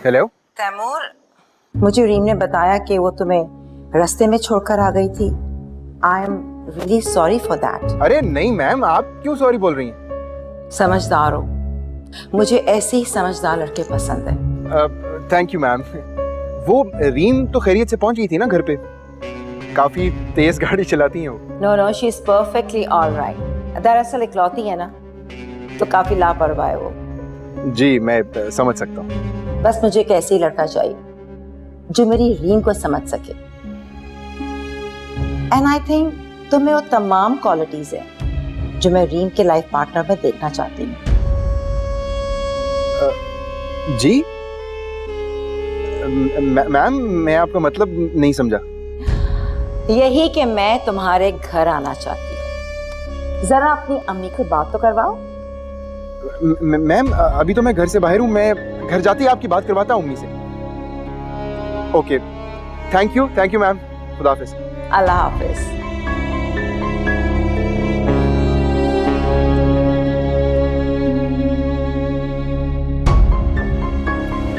Hello Taimur, मुझे रीम ने बताया कि वो तुम्हें रास्ते में छोड़कर आ गई थी। I am really sorry for that. अरे नहीं मैम, आप क्यों सॉरी बोल रही हैं? समझदार हो, मुझे ऐसे ही समझदार लड़के पसंद है। Thank you ma'am. वो रीम तो खैरियत से पहुंच गई थी ना घर पे? काफी तेज गाड़ी चलाती हैं वो। No no, she is perfectly alright. दरअसल इकलौती है ना, तो काफी लापरवाह है वो। जी मैं समझ सकता हूँ। बस मुझे एक ऐसी लड़का चाहिए जो मेरी रीम को समझ सके। एंड आई थिंक तुम्हें वो तमाम क्वालिटीज है जो मैं रीम के लाइफ पार्टनर में देखना चाहती हूँ। जी मैम, मैं आपका मतलब नहीं समझा। यही कि मैं तुम्हारे घर आना चाहती हूँ। जरा अपनी अम्मी को बात तो करवाओ। मैम अभी तो मैं घर से बाहर हूँ, मैं घर जाते ही आपकी बात करवाता हूँ अम्मी से। Okay, thank you ma'am. खुदा हाफिज। अल्लाह हाफिज।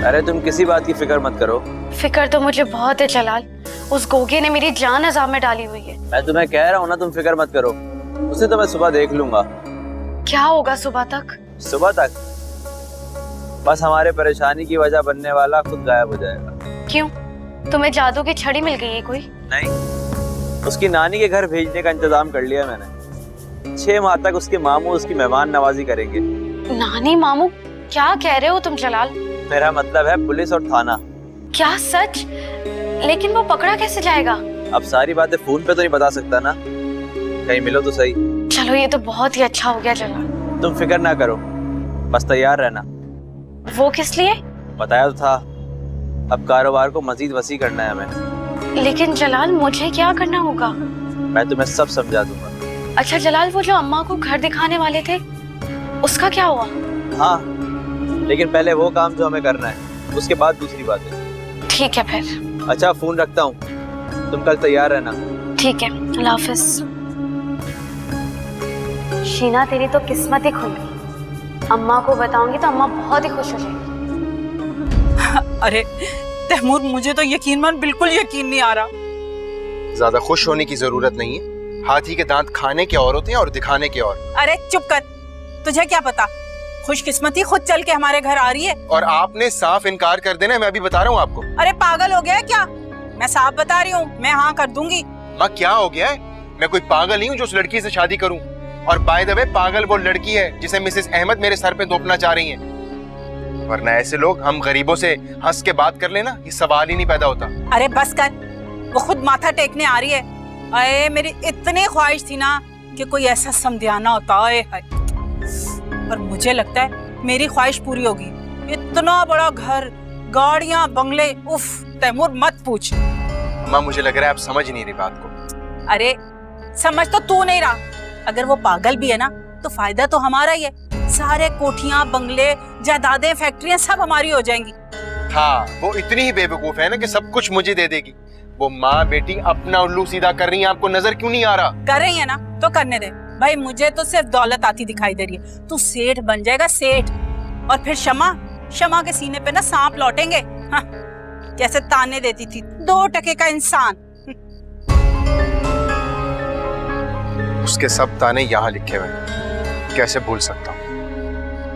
अरे तुम किसी बात की फिक्र मत करो। फिक्र तो मुझे बहुत है जलाल, उस गोगे ने मेरी जान अजाब में डाली हुई है। मैं तुम्हें कह रहा हूँ ना, तुम फिक्र मत करो, उसे तो मैं सुबह देख लूंगा। क्या होगा सुबह तक? सुबह तक बस हमारे परेशानी की वजह बनने वाला खुद गायब हो जाएगा। क्यों, तुम्हें जादू की छड़ी मिल गई है कोई? नहीं, उसकी नानी के घर भेजने का इंतजाम कर लिया मैंने। 6 माह तक उसके मामू उसकी मेहमान नवाजी करेंगे। नानी मामू, क्या कह रहे हो तुम जलाल? मेरा मतलब है पुलिस और थाना। क्या सच? लेकिन वो पकड़ा कैसे जाएगा? अब सारी बातें फोन पे तो नहीं बता सकता ना, कहीं मिलो तो सही। चलो ये तो बहुत ही अच्छा हो गया जलाल। तुम फिक्र ना करो, बस तैयार रहना। वो किस लिए? बताया तो था, अब कारोबार को मजीद वसी करना है हमें। लेकिन जलाल मुझे क्या करना होगा? मैं तुम्हें सब समझा दूंगा। अच्छा जलाल, वो जो अम्मा को घर दिखाने वाले थे उसका क्या हुआ? हाँ, लेकिन पहले वो काम जो हमें करना है, उसके बाद दूसरी बातें। ठीक है फिर। अच्छा फोन रखता हूँ, तुम कल तैयार रहना। ठीक है, अल्लाह हाफिज। शीना तेरी तो किस्मत ही खुल गई। अम्मा को बताऊंगी तो अम्मा बहुत ही खुश हो जाएगी। अरे तैमूर, मुझे तो बिल्कुल यकीन नहीं आ रहा। ज्यादा खुश होने की जरूरत नहीं है। हाथी के दांत खाने के और होते हैं और दिखाने के और। अरे चुप कर, तुझे क्या पता, खुशकिस्मती खुद चल के हमारे घर आ रही है। और आपने साफ इनकार कर देना, मैं अभी बता रहा हूँ आपको। अरे पागल हो गया है क्या? मैं साफ बता रही हूँ, मैं हाँ कर दूंगी। माँ क्या हो गया है? मैं कोई पागल नहीं हूँ जो उस लड़की से शादी करूँ। और बाय द वे, पागल वो लड़की है जिसे मिसेस अहमद मेरे सर पे थोपना चाह रही हैं। वरना ऐसे लोग हम गरीबों से हंस के बात कर लेना, ये सवाल ही नहीं पैदा होता। अरे बस कर, वो खुद माथा टेकने आ रही है। अरे मेरी इतनी ख्वाहिश थी ना कि कोई ऐसा समझाना होता है, और मुझे लगता है मेरी ख्वाहिश पूरी होगी। इतना बड़ा घर, गाड़ियां, बंगले, उफ तैमूर मत पूछ। माँ मुझे लग रहा है आप समझ नहीं रही बात को। अरे समझ तो तू नहीं रहा, अगर वो पागल भी है ना तो फायदा तो हमारा ही है। सारे कोठियां, बंगले, जायदादें, फैक्ट्रियां सब हमारी हो जाएंगी। हाँ, वो इतनी ही बेवकूफ है ना कि सब कुछ मुझे दे देगी। वो माँ बेटी अपना उल्लू सीधा कर रही है, आपको नजर क्यों नहीं आ रहा? कर रही है ना तो करने दे भाई, मुझे तो सिर्फ दौलत आती दिखाई दे रही है। तू सेठ बन जाएगा, सेठ। और फिर शमा के सीने पे ना सांप लौटेंगे। हाँ, जैसे ताने देती थी, 2 टके का इंसान। उसके सब ताने यहाँ लिखे हुए हैं, कैसे भूल सकता हूँ?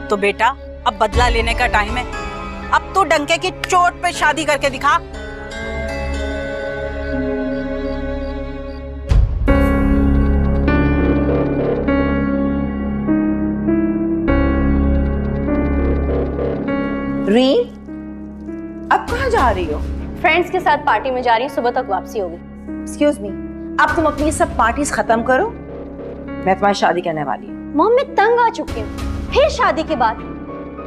तो बेटा अब बदला लेने का टाइम है। अब तू डंके की चोट पे शादी करके दिखा। रीम, अब कहाँ जा रही हो? फ्रेंड्स के साथ पार्टी में जा रही हूँ, सुबह तक वापसी होगी। एक्सक्यूज मी, अब तुम अपनी सब पार्टीज खत्म करो, मैं तुम्हारी शादी करने वाली हूँ। मॉम मैं तंग आ चुकी हूँ, फिर शादी के बाद?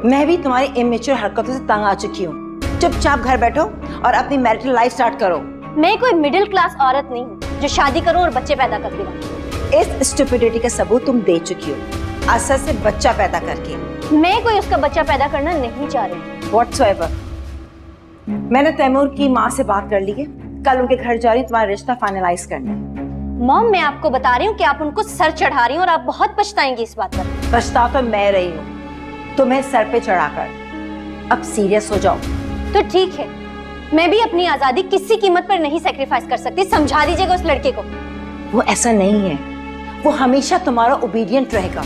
मैं भी तुम्हारी इमेच्योर हरकतों से तंग आ चुकी हूँ। चुपचाप घर बैठो और अपनी मैरिटल लाइफ स्टार्ट करो। मैं कोई मिडिल क्लास औरत नहीं हूँ जो शादी करूँ और बच्चे पैदा करके रहूं। इस स्टुपिडिटी का सबूत तुम दे चुकी हो, असल से बच्चा पैदा करके। मैं कोई उसका बच्चा पैदा करना नहीं चाह रही। Whatsoever, मैंने तैमूर की माँ से बात कर ली है, कल उनके घर जा रही हूँ तुम्हारा रिश्ता फाइनलाइज करने। मॉम मैं आपको बता रही हूँ कि आप उनको सर चढ़ा रही हैं और आप बहुत पछताएंगी इस बात पर। पछता तो मैं रही हूँ तुम्हें सर पे चढ़ाकर। अब सीरियस हो जाओ, तो ठीक है, मैं भी अपनी आजादी किसी कीमत पर नहीं सेक्रीफाइस कर सकती। समझा दीजिएगा उस लड़के को। वो ऐसा नहीं है, वो हमेशा तुम्हारा ओबीडियंट रहेगा।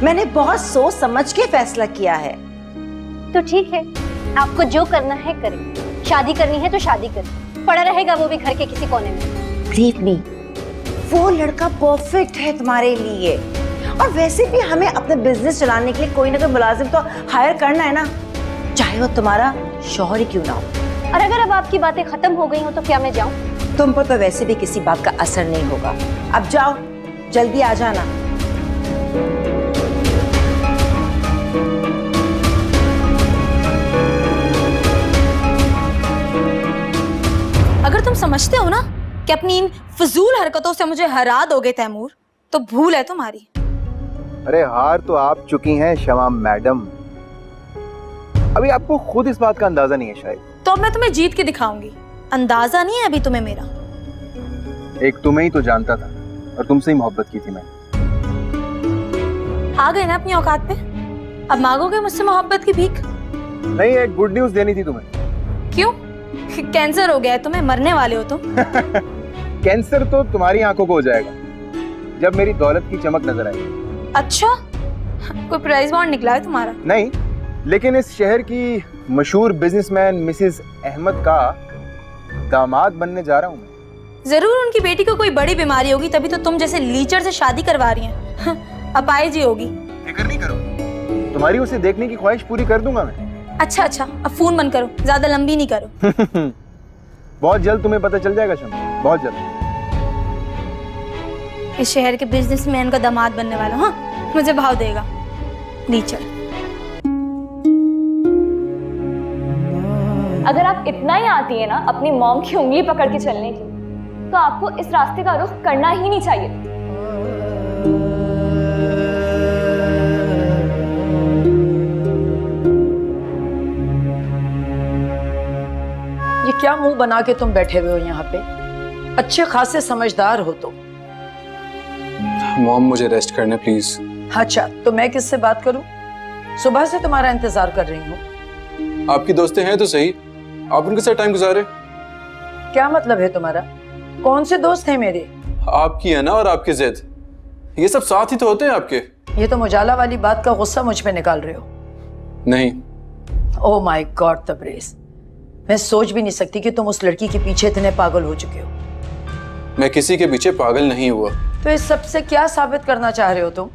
मैंने बहुत सोच समझ के फैसला किया है। तो ठीक है, आपको जो करना है करें। शादी करनी है तो शादी करें, पड़ा रहेगा वो भी घर के किसी कोने में। बिलीव मी, वो लड़का परफेक्ट है तुम्हारे लिए। और वैसे भी हमें अपने बिजनेस चलाने के लिए कोई ना कोई मुलाजिम तो हायर करना है ना, चाहे वो तुम्हारा शौहर ही क्यों ना हो। और अगर अब आपकी बातें खत्म हो गई हो तो क्या मैं जाऊं? तुम पर तो वैसे भी किसी बात का असर नहीं होगा। अब जाओ, जल्दी आ जाना। अगर तुम समझते हो ना कि अपनी इन फजूल हरकतों से मुझे हरा दोगे तैमूर, तो भूल है तुम्हारी। अरे हार तो आप चुकी हैं शमा मैडम। अभी आपको खुद इस बात का अंदाजा नहीं है शायद। तो अब मैं तुम्हें जीत के दिखाऊंगी। अंदाजा नहीं है अभी तुम्हें मेरा। एक तुम्हें ही तो जानता था और तुमसे ही मोहब्बत की थी मैं। आ गए ना अपनी औकात पे, अब मांगोगे मुझसे मोहब्बत की भीख? नहीं, एक गुड न्यूज देनी थी तुम्हें। क्यों? कैंसर हो गया है तुम्हें, मरने वाले हो तुम। कैंसर तो तुम्हारी आंखों को हो जाएगा जब मेरी दौलत की चमक नजर आएगी। अच्छा, कोई प्राइज बॉन्ड निकला है तुम्हारा? नहीं, लेकिन इस शहर की मशहूर बिजनेसमैन मिसेस अहमद का दामाद बनने जा रहा हूँ मैं। जरूर उनकी बेटी को कोई बड़ी बीमारी होगी, तभी तो तुम जैसे लीचर से शादी करवा रही हैं। अपाहिज ही होगी। फिक्र नहीं करो, तुम्हारी उसे देखने की ख्वाहिश पूरी कर दूंगा मैं। अच्छा अच्छा, अब फोन बंद करो, ज्यादा लंबी नहीं करो। बहुत जल्द तुम्हें पता चल जाएगा शमा, बहुत जल्द। इस शहर के बिजनेसमैन का दामाद बनने वाला, हाँ मुझे भाव देगा लीचर। अगर आप इतना ही आती है ना अपनी मॉम की उंगली पकड़ के चलने की, तो आपको इस रास्ते का रुख करना ही नहीं चाहिए। ये क्या मुंह बना के तुम बैठे हुए हो यहाँ पे? अच्छे खासे समझदार हो तो। मॉम मुझे रेस्ट करने प्लीज। अच्छा, तो मैं किससे बात करूं? सुबह से तुम्हारा इंतजार कर रही हूँ। आपकी दोस्तें हैं तो सही, आप उनके साथ टाइम गुजारे। क्या मतलब है तुम्हारा? कौन से दोस्त हैं मेरे? आपकी है ना, और आपकी जिद, ये सब साथ ही तो होते हैं आपके। ये तो मुजाला वाली बात का गुस्सा मुझ पे निकाल रहे हो। नहीं। ओह माय गॉड तबरेज, मैं सोच भी नहीं सकती कि तुम उस लड़की के पीछे इतने पागल हो चुके हो। मैं किसी के पीछे पागल नहीं हुआ। तो इस सब से क्या साबित करना चाह रहे हो तुम?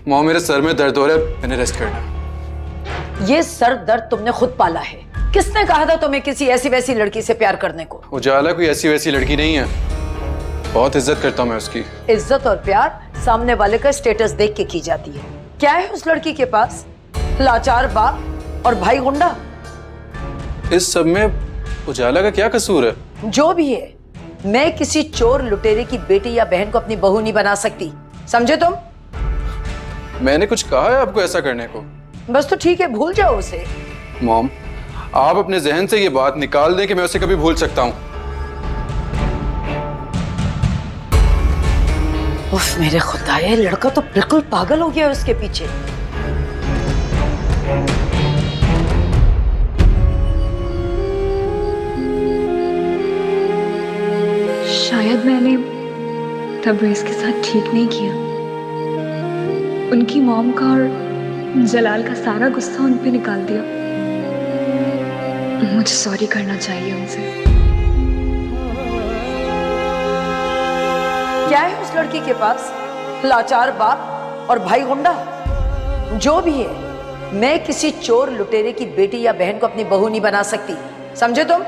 मॉम मेरे सर में दर्द हो रहा है, मैंने रेस्ट करना। ये सर दर्द तुमने खुद पाला है। किसने कहा था तुम्हें किसी ऐसी वैसी लड़की से प्यार करने को? उजाला कोई ऐसी वैसी लड़की नहीं है, बहुत इज्जत करता हूँ मैं उसकी। इज्जत और प्यार सामने वाले का स्टेटस देख के की जाती है। क्या है उस लड़की के पास? लाचार बाप और भाई गुंडा। इस सब में उजाला का क्या कसूर है? जो भी है, मैं किसी चोर लुटेरे की बेटी या बहन को अपनी बहू नहीं बना सकती, समझे तुम? मैंने कुछ कहा है आपको ऐसा करने को? बस तो ठीक है, भूल जाओ उसे। मॉम, आप अपने जहन से ये बात निकाल दें कि मैं उसे कभी भूल सकता हूँ। उफ मेरे खुदा, ये लड़का तो बिल्कुल पागल हो गया है उसके पीछे। शायद मैंने तबरेज के साथ ठीक नहीं किया। उनकी मॉम का और जलाल का सारा गुस्सा उन पे निकाल दिया। मुझे सॉरी करना चाहिए उनसे। क्या है उस लड़की के पास? लाचार बाप और भाई गुंडा। जो भी है, मैं किसी चोर लुटेरे की बेटी या बहन को अपनी बहू नहीं बना सकती, समझे तुम?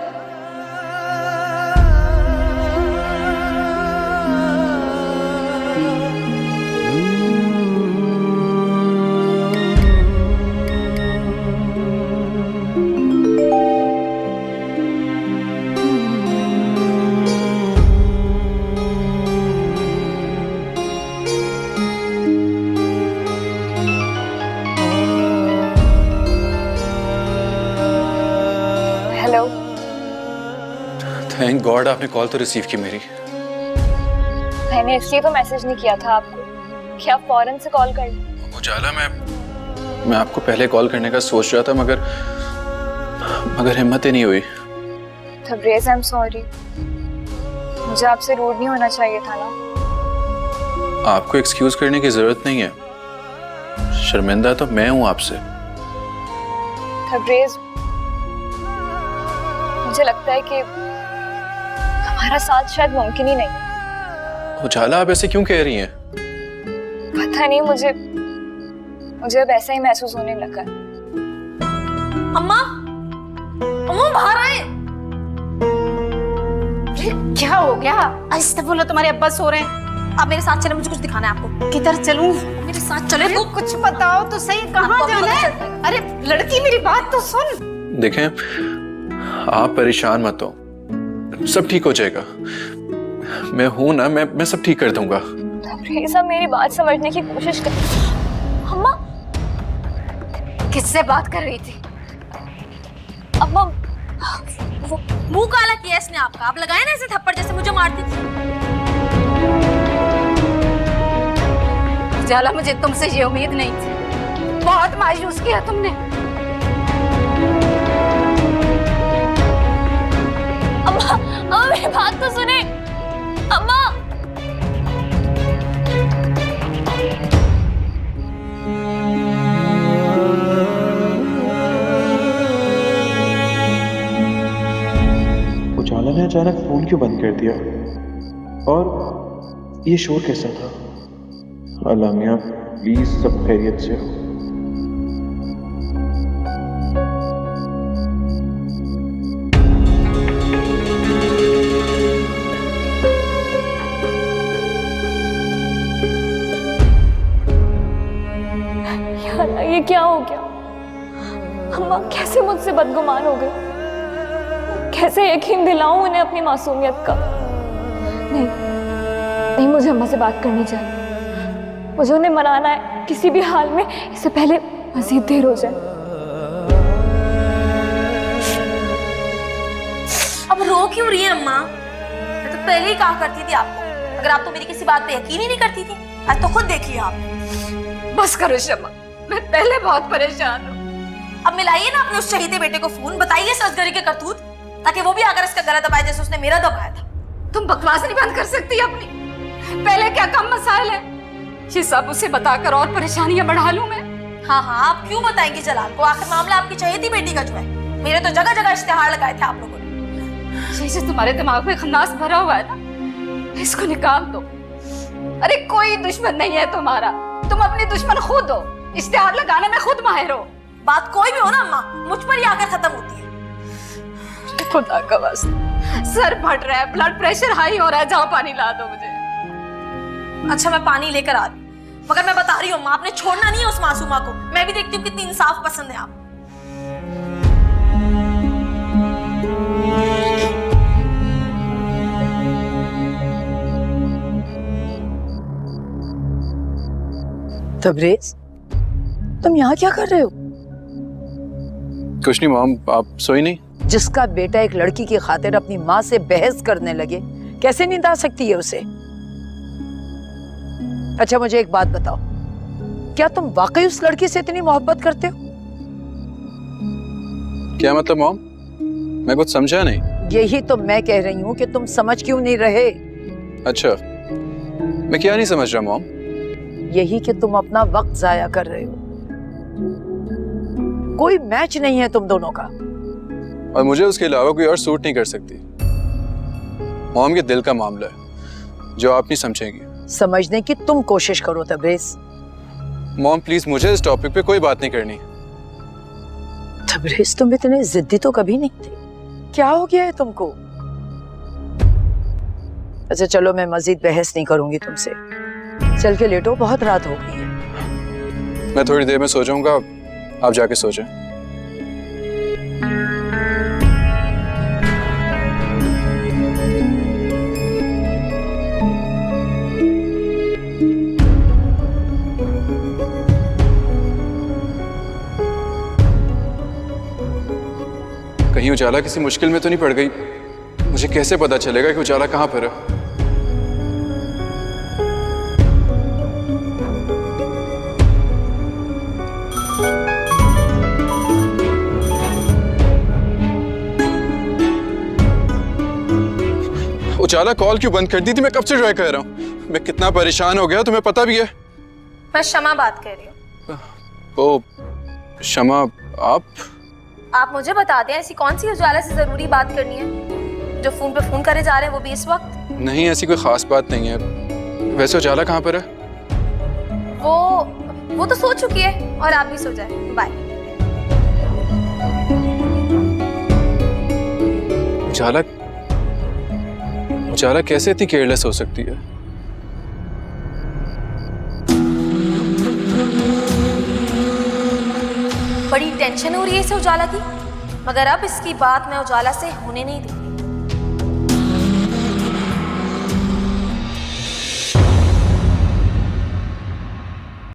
हेलो। थैंक गॉड आपने कॉल तो रिसीव की मेरी। मैंने इसलिए तो मैसेज नहीं किया था आपको कि आप फौरन से कॉल कर लें। उजाला, मैं आपको पहले कॉल करने का सोच रहा था, मगर मगर हिम्मत ही नहीं हुई। Tabrez, I am sorry. मुझे आपसे रूड नहीं होना चाहिए था ना। आपको एक्सक्यूज करने की जरूरत नहीं है, शर्मिंदा तो मैं हूं आपसे। तबरेज़, मुझे लगता है कि हमारा साथ शायद मुमकिन ही नहीं। उजाला, आप ऐसे क्यों कह रही हैं? पता नहीं, मुझे अब ऐसा ही महसूस होने लगा है। अम्मा, अम्मा बाहर आए। अरे क्या हो गया? ऐसे बोलो, तुम्हारे अब्बा सो रहे हैं। आप मेरे साथ चले, मुझे कुछ दिखाना है आपको। किधर चलूं? मेरे साथ चले तो कुछ बताओ तो सही, कहाँ जाना है? अरे लड़की, मेरी बात तो सुन। देखें, आप परेशान मत हो, सब ठीक हो जाएगा। मैं हूं ना, मैं सब ठीक कर दूंगा। तबरेज़, आप मेरी बात समझने की कोशिश कर। अम्मा, किससे बात कर रही थी? अम्मा, वो मुंह काला किया इसने आपका। आप लगाए ना ऐसे थप्पड़ जैसे मुझे मारती थी। जाला, मुझे तुमसे ये उम्मीद नहीं थी। बहुत मायूस किया तुमने। अम्मा, अम्मा मेरी बात तो सुने। अम्मा, उजाला ने अचानक फोन क्यों बंद कर दिया? और ये शोर कैसा था? अल्लाह मियां, प्लीज सब खैरियत से हो। ये क्या हो गया? अम्मा कैसे मुझसे बदगुमान हो गई? कैसे यकीन दिलाऊं उन्हें अपनी मासूमियत का? नहीं, मुझे अम्मा से बात करनी चाहिए। मुझे उन्हें मनाना है किसी भी हाल में, इससे पहले मजीद देर हो जाए। अब रो क्यों रही है अम्मा? मैं तो पहले ही कहा करती थी आपको, अगर आप तो मेरी किसी बात पे यकीन ही नहीं करती थी। आज तो खुद देख लिया आपने। बस करो शमा, मैं पहले बहुत परेशान हूँ। अब मिलाइए ना अपने उस शहीदे बेटे को फोन, बताइए ससगरी के करतूत, ताकि वो भी आकर इसका गला दबाए जैसे उसने मेरा दबाया था। तुम बकवास नहीं बंद कर सकती अपनी? पहले क्या कम मसाइल है, ये सब उसे बताकर और परेशानियां बढ़ा लूं मैं? हाँ, आप क्यों बताएंगी जलाल को? आखिर मामला आपकी चहेती बेटी का जो है। मेरे तो जगह जगह इश्तिहार लगाए थे आप लोगों ने। ये जो तुम्हारे दिमाग में खन्नास भरा हुआ है ना, इसको निकाल दो। अरे कोई दुश्मन नहीं है तुम्हारा, तुम अपनी दुश्मन खुद हो। इश्तिहार लगाने में खुद माहिर हो। बात कोई भी हो ना अम्मा, मुझ पर ही आकर खत्म होती है। खुदा का वास्ता, सर फट रहा है, ब्लड प्रेशर हाई हो रहा है, जाओ पानी ला दो मुझे। अच्छा, मैं पानी लेकर आ रही हूँ, मगर मैं बता रही हूँ अम्मा, आपने छोड़ना नहीं है उस मासूमा को। मैं भी देखती हूँ कितनी इंसाफ पसंद है आप। तबरेज़, तुम यहाँ क्या कर रहे हो? कुछ नहीं मॉम, आप सोई नहीं? जिसका बेटा एक लड़की की खातिर अपनी माँ से बहस करने लगे, कैसे नींद आ सकती है उसे? अच्छा मुझे एक बात बताओ, क्या तुम वाकई उस लड़की से इतनी मोहब्बत करते हो? क्या मतलब मॉम? मैं कुछ समझा नहीं। यही तो मैं कह रही हूँ कि तुम समझ क्यों नहीं रहे। अच्छा, मैं क्या नहीं समझ रहा मॉम? यही कि तुम अपना वक्त जाया कर रहे हो। कोई मैच नहीं है तुम दोनों का, और मुझे उसके अलावा कोई और सूट नहीं कर सकती। मॉम के दिल का मामला है जो आप नहीं समझेंगी। समझने की तुम कोशिश करो तबरेज़। मॉम प्लीज, मुझे इस टॉपिक पे कोई बात नहीं करनी। तबरेज़, तुम इतने जिद्दी तो कभी नहीं थे, क्या हो गया है तुमको? अच्छा चलो, मैं मजीद बहस नहीं करूंगी तुमसे, चल के लेटो, बहुत रात हो गई है। मैं थोड़ी देर में सो जाऊंगा, आप जाके सो जाएं। कहीं उजाला किसी मुश्किल में तो नहीं पड़ गई? मुझे कैसे पता चलेगा कि उजाला कहाँ पर है? उजाला कॉल क्यों बंद कर दी थी? मैं कब से ट्राई कर रहा हूँ। मैं कितना परेशान हो गया तुम्हें पता भी है। मैं शमा बात कर रही हूँ। ओ शमा, आप मुझे बता दें ऐसी कौन सी उजाला से जरूरी बात करनी है जो फोन पे फोन करे जा रहे हैं, वो भी इस वक्त? नहीं, ऐसी कोई खास बात नहीं है। वैसे उजाला कहाँ पर है? वो तो सो चुकी है और आप भी सो जाए। बाय। उजाला कैसे इतनी केयरलेस हो सकती है? बड़ी टेंशन हो रही है इसे उजाला की, मगर अब इसकी बात मैं उजाला से होने नहीं दूंगी।